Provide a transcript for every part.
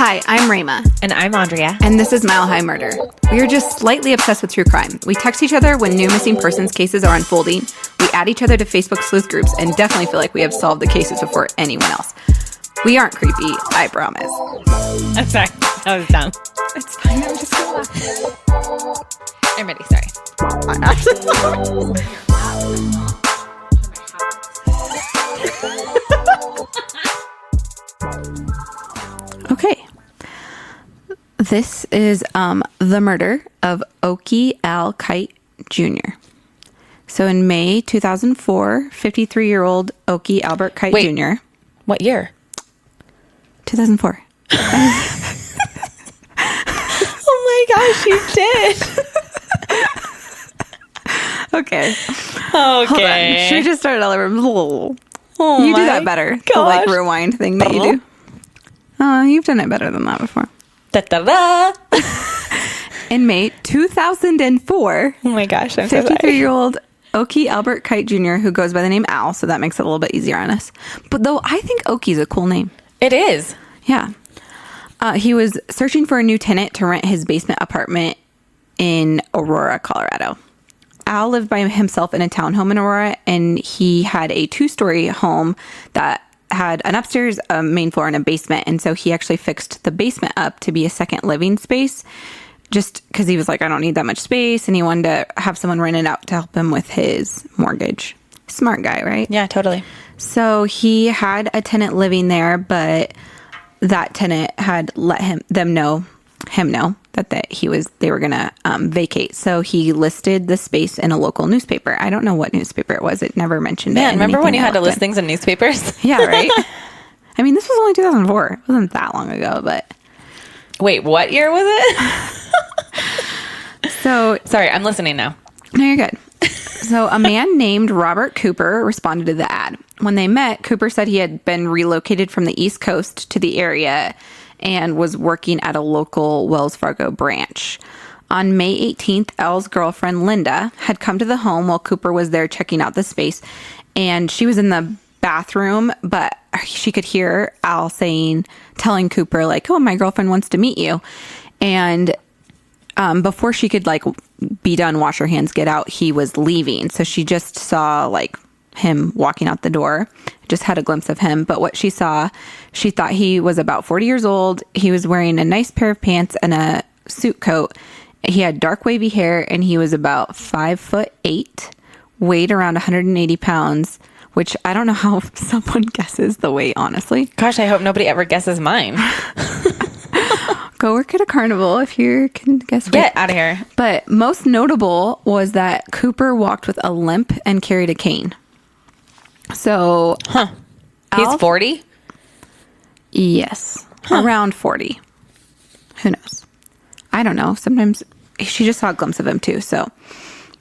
Hi, I'm Rayma. And I'm Andrea. And this is Mile High Murder. We are just slightly obsessed with true crime. We text each other when new missing persons cases are unfolding. We add each other to Facebook sleuth groups and definitely feel like we have solved the cases before anyone else. We aren't creepy, I promise. I'm sorry. That was dumb. It's fine, I'm just gonna laugh. I'm ready, sorry. Okay. This is the murder of Oakey Al Kite Jr. So in May 2004, 53-year-old Oakey Albert Kite Jr. What year? 2004. Oh my gosh, you did. Okay. Okay. Hold on. Should we just start all over? Oh You do that better. Gosh. The like rewind thing that you do. Oh, you've done it better than that before. Da, da, da. In May 2004, Oh my gosh, I'm so sorry. 53-year-old Oakey Albert Kite Jr., who goes by the name Al, so that makes it a little bit easier on us. But though I think Oakey's a cool name. It is. Yeah. He was searching for a new tenant to rent his basement apartment in Aurora, Colorado. Al lived by himself in a townhome in Aurora, and he had a 2-story home that had an upstairs, a main floor, and a basement. And so he actually fixed the basement up to be a second living space just because he was like, I don't need that much space. And he wanted to have someone rent it out to help him with his mortgage. Smart guy, right? Yeah, totally. So he had a tenant living there, but that tenant had let him know that they were gonna vacate. So he listed the space in a local newspaper. I don't know what newspaper it was. It never mentioned it. Man, remember when you had to list in. things in newspapers? Yeah, right. I mean, this was only 2004. It wasn't that long ago, but Wait, what year was it? so Sorry, I'm listening now. no, you're good. So a man named Robert Cooper responded to the ad. When they met, Cooper said he had been relocated from the East Coast to the area and was working at a local Wells Fargo branch. On May 18th, Al's girlfriend, Linda, had come to the home while Cooper was there checking out the space. And she was in the bathroom, but she could hear Al telling Cooper, like, oh, my girlfriend wants to meet you. And before she could, like, be done, wash her hands, get out, he was leaving. So she just saw, like, him walking out the door, just had a glimpse of him. But what she saw, she thought he was about 40 years old. He was wearing a nice pair of pants and a suit coat. He had dark wavy hair, and he was about 5'8", weighed around 180 pounds, which I don't know how someone guesses the weight, honestly. Gosh, I hope nobody ever guesses mine. Go work at a Carnivale if you can guess weight. Get out of here. But most notable was that Cooper walked with a limp and carried a cane. So, He's 40? Yes. Around 40. Who knows? I don't know. Sometimes she just saw a glimpse of him too. So,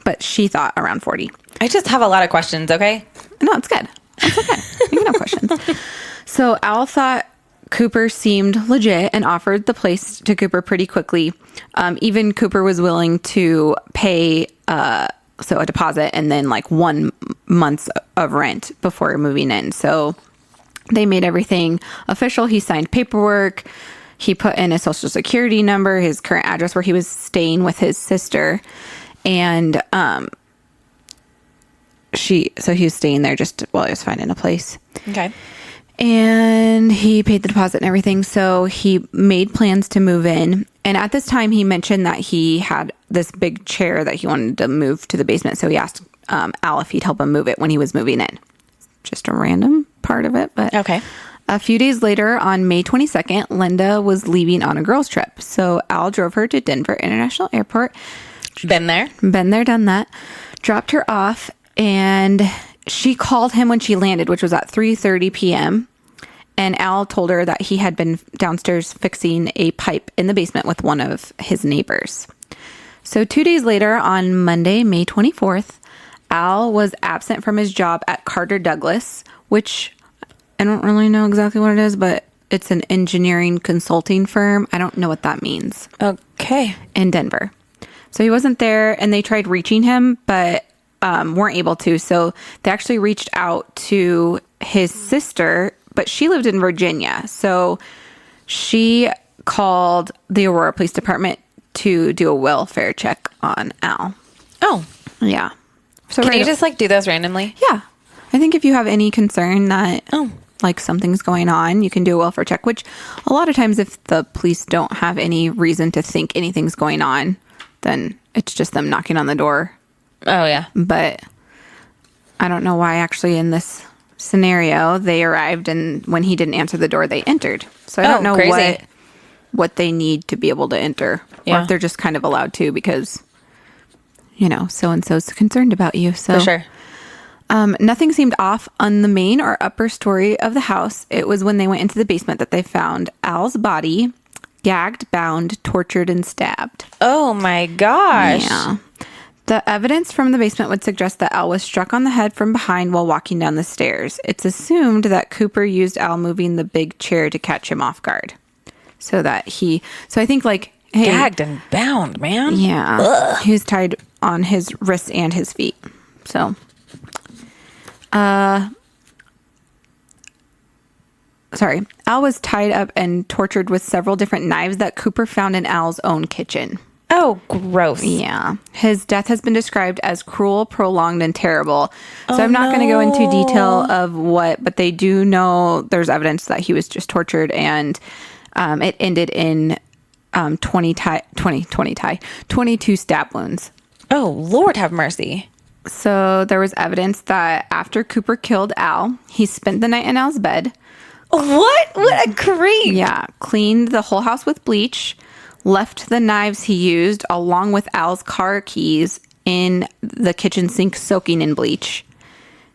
but she thought around 40. I just have a lot of questions, okay? No, it's good. It's okay. You can have questions. So Al thought Cooper seemed legit and offered the place to Cooper pretty quickly. Even Cooper was willing to pay a deposit and then like 1 month of rent before moving in. So they made everything official. He signed paperwork. He put in his social security number, his current address where he was staying with his sister. And he was staying there just while he was finding a place. Okay. And he paid the deposit and everything. So he made plans to move in. And at this time, he mentioned that he had this big chair that he wanted to move to the basement. So he asked Al if he'd help him move it when he was moving in. Just a random part of it. But Okay. A few days later, on May 22nd, Linda was leaving on a girls' trip. So Al drove her to Denver International Airport. Been there? Been there, done that. Dropped her off. And she called him when she landed, which was at 3:30 p.m. And Al told her that he had been downstairs fixing a pipe in the basement with one of his neighbors. So 2 days later, on Monday, May 24th, Al was absent from his job at Carter Douglas, which I don't really know exactly what it is, but it's an engineering consulting firm. I don't know what that means. Okay. In Denver. So he wasn't there, and they tried reaching him, but weren't able to. So they actually reached out to his sister, but she lived in Virginia. So she called the Aurora Police Department to do a welfare check on Al. Oh. Yeah. So Can you just like do those randomly? Yeah. I think if you have any concern that like something's going on, you can do a welfare check, which a lot of times if the police don't have any reason to think anything's going on, then it's just them knocking on the door. Oh, yeah. But I don't know why actually in this scenario they arrived and when he didn't answer the door, they entered. So I don't know what they need to be able to enter or if they're just kind of allowed to because, you know, so-and-so's concerned about you. So For sure. Nothing seemed off on the main or upper story of the house. It was when they went into the basement that they found Al's body, gagged, bound, tortured, and stabbed. Oh my gosh. Yeah. The evidence from the basement would suggest that Al was struck on the head from behind while walking down the stairs. It's assumed that Cooper used Al moving the big chair to catch him off guard. So I think like, hey. Gagged and bound, man. Yeah. Ugh. He was tied on his wrists and his feet. So, Al was tied up and tortured with several different knives that Cooper found in Al's own kitchen. Oh, gross. Yeah. His death has been described as cruel, prolonged, and terrible. So I'm not going to go into detail of what, but they do know there's evidence that he was just tortured and it ended in 22 stab wounds. Oh, Lord have mercy. So there was evidence that after Cooper killed Al, he spent the night in Al's bed. What? What a creep. Yeah. Cleaned the whole house with bleach, left the knives he used along with Al's car keys in the kitchen sink soaking in bleach.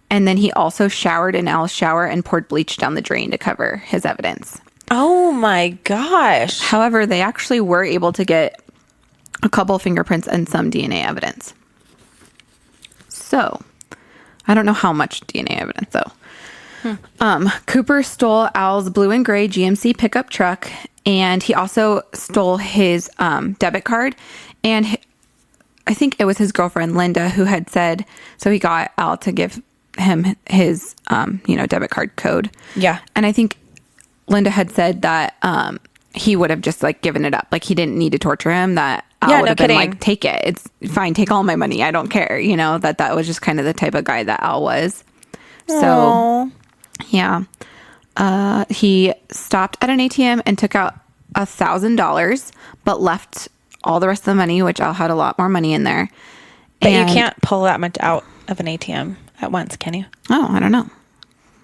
And then he also showered in Al's shower and poured bleach down the drain to cover his evidence. Oh my gosh. However, they actually were able to get a couple fingerprints and some DNA evidence. So, I don't know how much DNA evidence though. Cooper stole Al's blue and gray GMC pickup truck, and he also stole his debit card. And I think it was his girlfriend Linda who had said, so he got Al to give him his debit card code. Yeah, and I think Linda had said that he would have just like given it up, like he didn't need to torture him. That Al would have been like, take it, it's fine, take all my money, I don't care. You know, that was just kind of the type of guy that Al was. So. Aww. Yeah. He stopped at an ATM and took out $1,000, but left all the rest of the money, which Al had a lot more money in there. But you can't pull that much out of an ATM at once, can you? Oh, I don't know.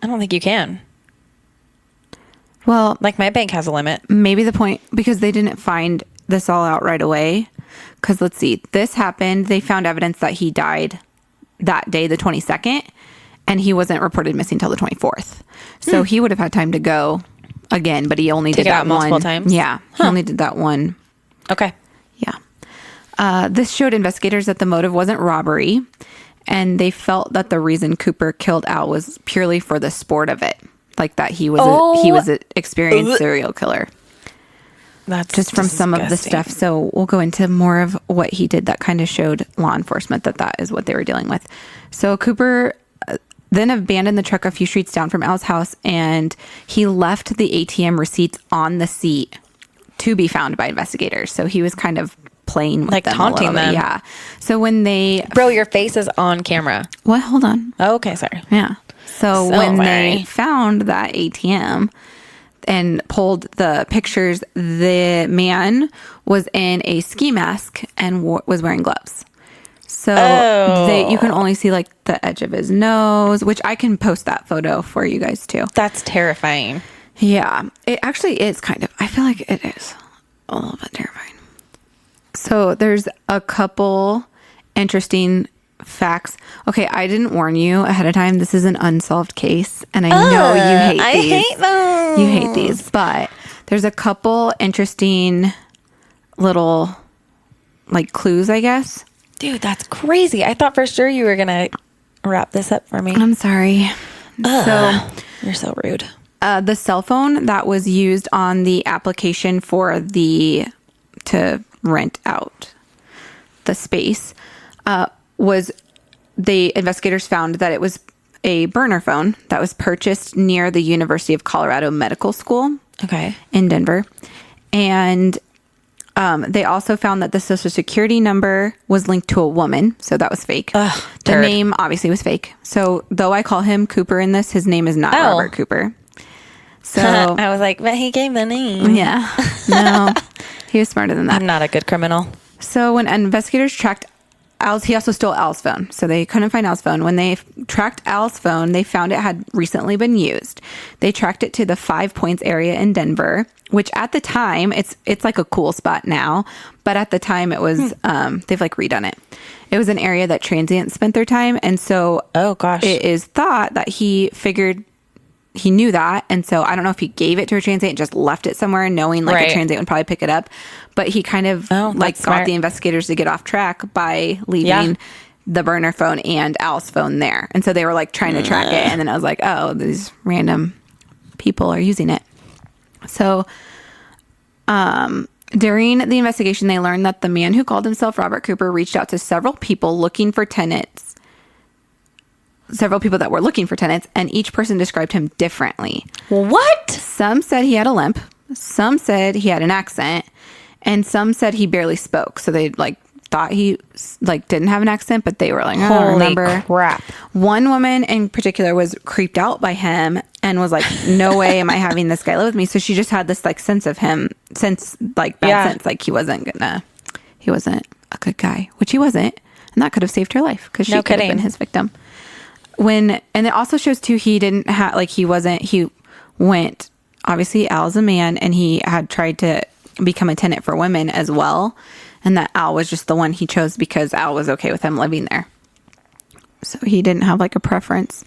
I don't think you can. Well, like my bank has a limit. Maybe the point, because they didn't find this all out right away. Because let's see, this happened. They found evidence that he died that day, the 22nd. And he wasn't reported missing till the 24th. So he would have had time to go again, but he only did that multiple times? Yeah. He only did that one. Okay. Yeah. This showed investigators that the motive wasn't robbery. And they felt that the reason Cooper killed Al was purely for the sport of it. Like that he was an experienced serial killer. That's just from some of the stuff. So we'll go into more of what he did that kind of showed law enforcement that is what they were dealing with. So Cooper then abandoned the truck a few streets down from Al's house, and he left the ATM receipts on the seat to be found by investigators. So he was kind of playing with them, taunting them. Yeah. So when Bro, your face is on camera. What? Hold on. Oh, okay, sorry. Yeah. So when they found that ATM and pulled the pictures, the man was in a ski mask and was wearing gloves. So you can only see like the edge of his nose, which I can post that photo for you guys too. That's terrifying. Yeah, it actually is kind of. I feel like it is a little bit terrifying. So there's a couple interesting facts. Okay, I didn't warn you ahead of time. This is an unsolved case, and I know you hate these. I hate those. You hate these, but there's a couple interesting little like clues, I guess. Dude, that's crazy. I thought for sure you were going to wrap this up for me. I'm sorry. So you're so rude. The cell phone that was used on the application for to rent out the space the investigators found that it was a burner phone that was purchased near the University of Colorado Medical School. Okay. In Denver. And they also found that the social security number was linked to a woman. So that was fake. Ugh, the turd. name obviously was fake. So though I call him Cooper in this, his name is not Robert Cooper. So I was like, but he gave the name. yeah, no, he was smarter than that. I'm not a good criminal. So when investigators tracked Al's, he also stole Al's phone. So they couldn't find Al's phone. When they tracked Al's phone, they found it had recently been used. They tracked it to the 5 Points area in Denver, which at the time, it's like a cool spot now. But at the time it was, they've like redone it. It was an area that transients spent their time. And so Oh, gosh. it is thought that he figured he knew that. And so I don't know if he gave it to a transient, just left it somewhere knowing like Right. a transient would probably pick it up. But he kind of like that's got smart. the investigators to get off track by leaving Yeah. the burner phone and Al's phone there. And so they were like trying to track it. And then I was like, oh, these random people are using it. So during the investigation, they learned that the man who called himself Robert Cooper reached out to several people looking for tenants. Several people that were looking for tenants, and each person described him differently. What? Some said he had a limp, some said he had an accent, and some said he barely spoke. So they like thought he like didn't have an accent, but they were like, I don't Holy remember. crap. One woman in particular was creeped out by him and was like, no way am I having this guy live with me. So she just had this like sense of him, bad sense, like he wasn't a good guy, which he wasn't. And that could have saved her life because she No could have kidding. been his victim. And it also shows too, he didn't have, like, he went, obviously Al's a man and he had tried to become a tenant for women as well. And that Al was just the one he chose because Al was okay with him living there. So he didn't have like a preference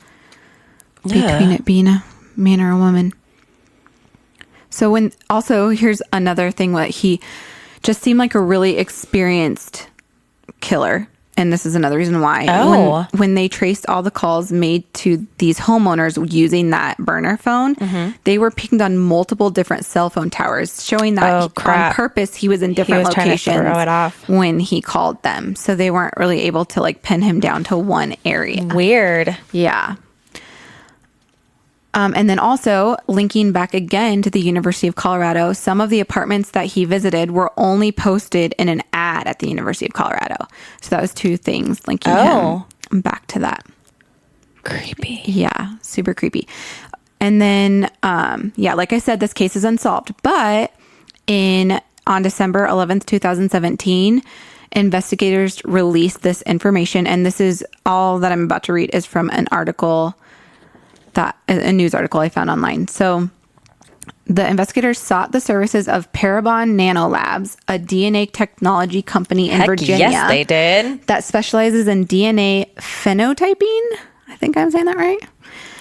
between it being a man or a woman. So here's another thing, that he just seemed like a really experienced killer. And this is another reason why. Oh. When they traced all the calls made to these homeowners using that burner phone, they were pinged on multiple different cell phone towers, showing that on purpose he was in different locations trying to throw it off. when he called them. So they weren't really able to like pin him down to one area. Weird. Yeah. And then also linking back again to the University of Colorado, some of the apartments that he visited were only posted in an ad at the University of Colorado. So that was two things linking him back to that. Creepy. Yeah, super creepy. And then, like I said, this case is unsolved. But on December 11th, 2017, investigators released this information. And this is all that I'm about to read is from an article a news article I found online. So the investigators sought the services of Parabon Nanolabs, a DNA technology company in Virginia. Yes, they did. That specializes in DNA phenotyping. I think I'm saying that right.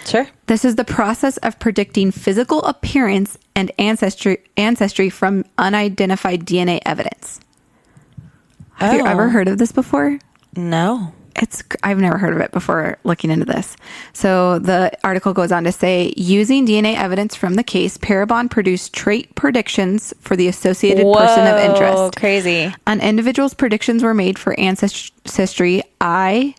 Sure. This is the process of predicting physical appearance and ancestry from unidentified DNA evidence. Have you ever heard of this before? No. I've never heard of it before looking into this. So the article goes on to say, using DNA evidence from the case, Parabon produced trait predictions for the associated person of interest. Crazy. An individual's predictions were made for ancestry, eye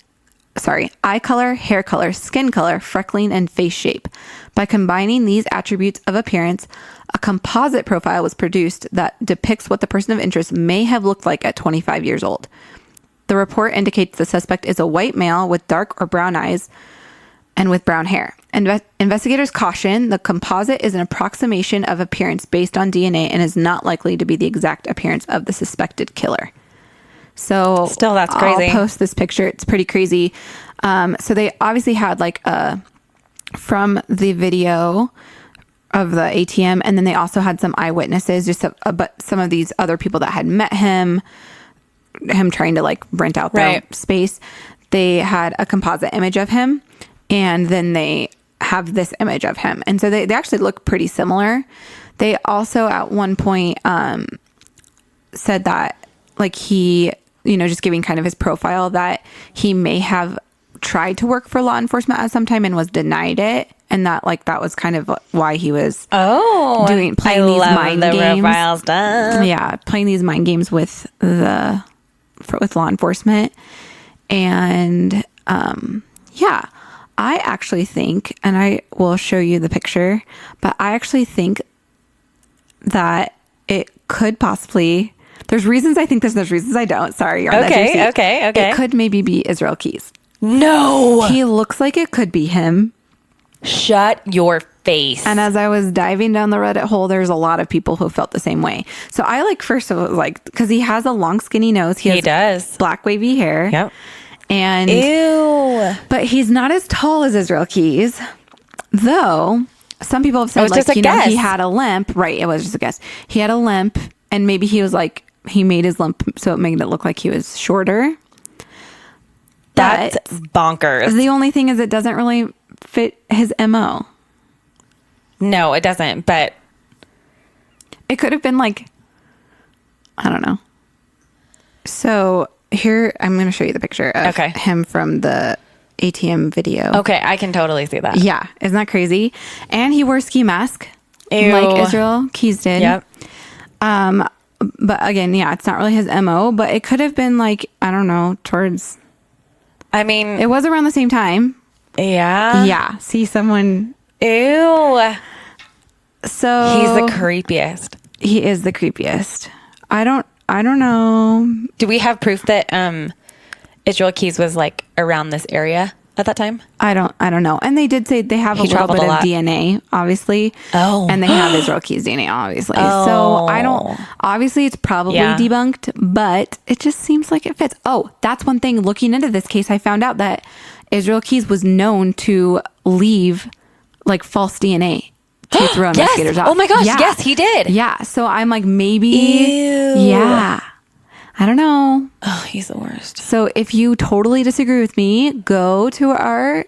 color, hair color, skin color, freckling, and face shape. By combining these attributes of appearance, a composite profile was produced that depicts what the person of interest may have looked like at 25 years old. The report indicates the suspect is a white male with dark or brown eyes and with brown hair. Investigators caution the composite is an approximation of appearance based on DNA and is not likely to be the exact appearance of the suspected killer. So still, that's crazy. I'll post this picture. It's pretty crazy. So they obviously had from the video of the ATM, and then they also had some eyewitnesses, but some of these other people that had met him trying to like rent out their space. They had a composite image of him, and then they have this image of him. And so they actually look pretty similar. They also at one point said that like he, just giving kind of his profile, that he may have tried to work for law enforcement at some time and was denied it. And that that was kind of why he was playing these mind games. Profiles done. Yeah, playing these mind games with with law enforcement. And I actually think, and I will show you the picture, but I actually think that it could possibly, there's reasons I think this, there's reasons I don't. Sorry, you're on the edge of your seat. Okay. It could maybe be Israel Keys. No. He looks like it could be him. Shut your face. And as I was diving down the Reddit hole, there's a lot of people who felt the same way. So I like, first of all, like, because he has a long skinny nose. He does. Black wavy hair. Yep. And ew. But he's not as tall as Israel Keys, though. Some people have said, like, you know, he had a limp. Right. It was just a guess. He had a limp, and maybe he was like, he made his limp so it made it look like he was shorter. That's bonkers. The only thing is it doesn't really fit his MO. No, it doesn't, but it could have been like, I don't know. So here, I'm going to show you the picture of him from the ATM video. Okay, I can totally see that. Yeah, isn't that crazy? And he wore a ski mask. Ew. Like Israel Keys did. Yep. But again, yeah, it's not really his MO, but it could have been like, I don't know, towards... I mean... It was around the same time. Yeah? Yeah. See someone... Ew. So... He's the creepiest. He is the creepiest. I don't know. Do we have proof that Israel Keys was like around this area at that time? I don't know. And they did say they have a little bit of DNA, obviously. Oh. And they have Israel Keys DNA, obviously. Oh. So I don't... Obviously, it's probably debunked, but it just seems like it fits. Oh, that's one thing. Looking into this case, I found out that Israel Keys was known to leave like false DNA to throw investigators off. Oh my gosh, yes, he did. Yeah, so I'm like, maybe... Ew. Yeah. I don't know. Oh, he's the worst. So if you totally disagree with me, go to our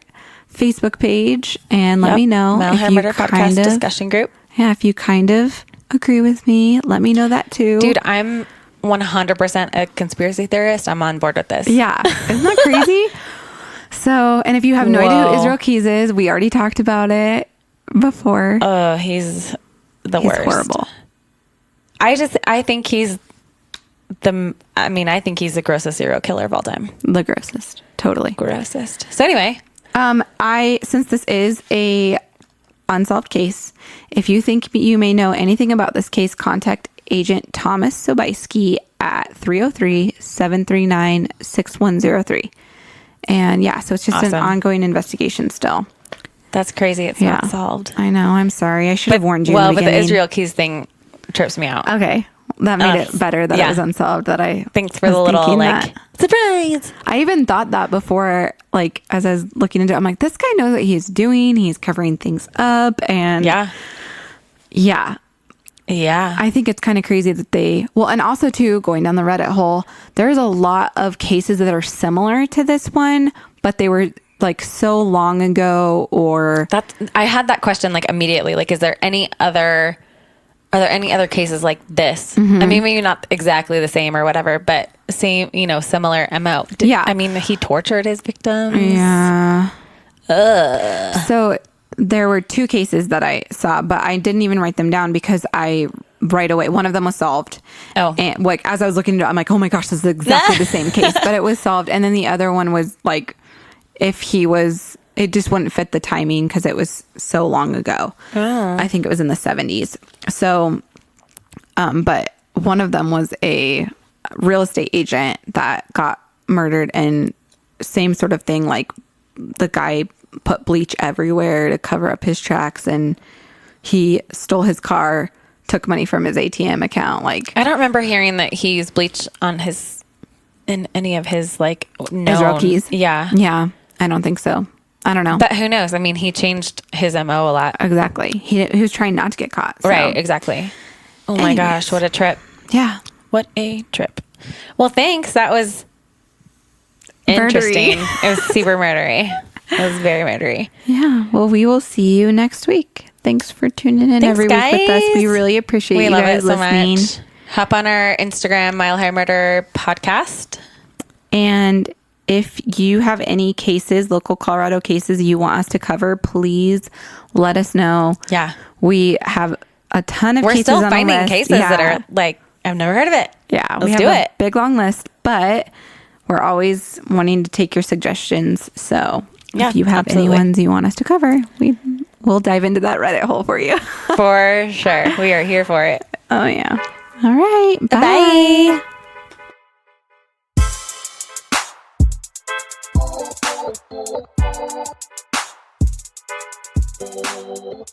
Facebook page and let me know. Mile High Murder Podcast discussion group. Yeah, if you kind of agree with me, let me know that too. Dude, I'm 100% a conspiracy theorist. I'm on board with this. Yeah. Isn't that crazy? So, and if you have no idea who Israel Keys is, we already talked about it before. Oh, he's the worst. He's horrible. I think he's I think he's the grossest serial killer of all time. The grossest. Totally. Grossest. So anyway. Since this is a unsolved case, if you think you may know anything about this case, contact Agent Thomas Sobieski at 303-739-6103. And yeah, so it's just an ongoing investigation still. That's crazy. It's not solved. I know. I'm sorry. I should have warned you. Well, but the Israel Keys thing trips me out. Okay. That made it better that it was unsolved. That I thanks for the little like surprise. I even thought that before, like as I was looking into it, I'm like, this guy knows what he's doing. He's covering things up, and yeah. I think it's kind of crazy that and also too, going down the Reddit hole, there's a lot of cases that are similar to this one, but they were like so long ago. Or I had that question like immediately. Like, are there any other cases like this? Mm-hmm. I mean, maybe not exactly the same or whatever, but same, similar MO. I mean, he tortured his victims. Yeah. So there were two cases that I saw, but I didn't even write them down because right away, one of them was solved. Oh. And like, as I was looking into it, I'm like, oh my gosh, this is exactly the same case, but it was solved. And then the other one was like, it just wouldn't fit the timing because it was so long ago. Oh. I think it was in the 70s. So, but one of them was a real estate agent that got murdered, and same sort of thing. Like the guy put bleach everywhere to cover up his tracks, and he stole his car, took money from his ATM account. Like, I don't remember hearing that he used bleach in any of his like Israel Keys. Yeah. Yeah. I don't think so. I don't know. But who knows? I mean, he changed his MO a lot. Exactly. He was trying not to get caught. So. Right. Exactly. Oh my gosh. What a trip. Yeah. What a trip. Well, thanks. That was interesting. It was super murdery. It was very murdery. Yeah. Well, we will see you next week. Thanks for tuning in every week with us. We really appreciate you guys listening. Much. Hop on our Instagram, Mile High Murder Podcast. And if you have any cases, local Colorado cases you want us to cover, please let us know. Yeah. We have a ton of cases on the list. We're still finding cases that are like, I've never heard of it. Yeah. Let's do it. Big, long list, but we're always wanting to take your suggestions. So if you have any ones you want us to cover, we'll dive into that Reddit hole for you. For sure. We are here for it. Oh, yeah. All right. Bye. Bye.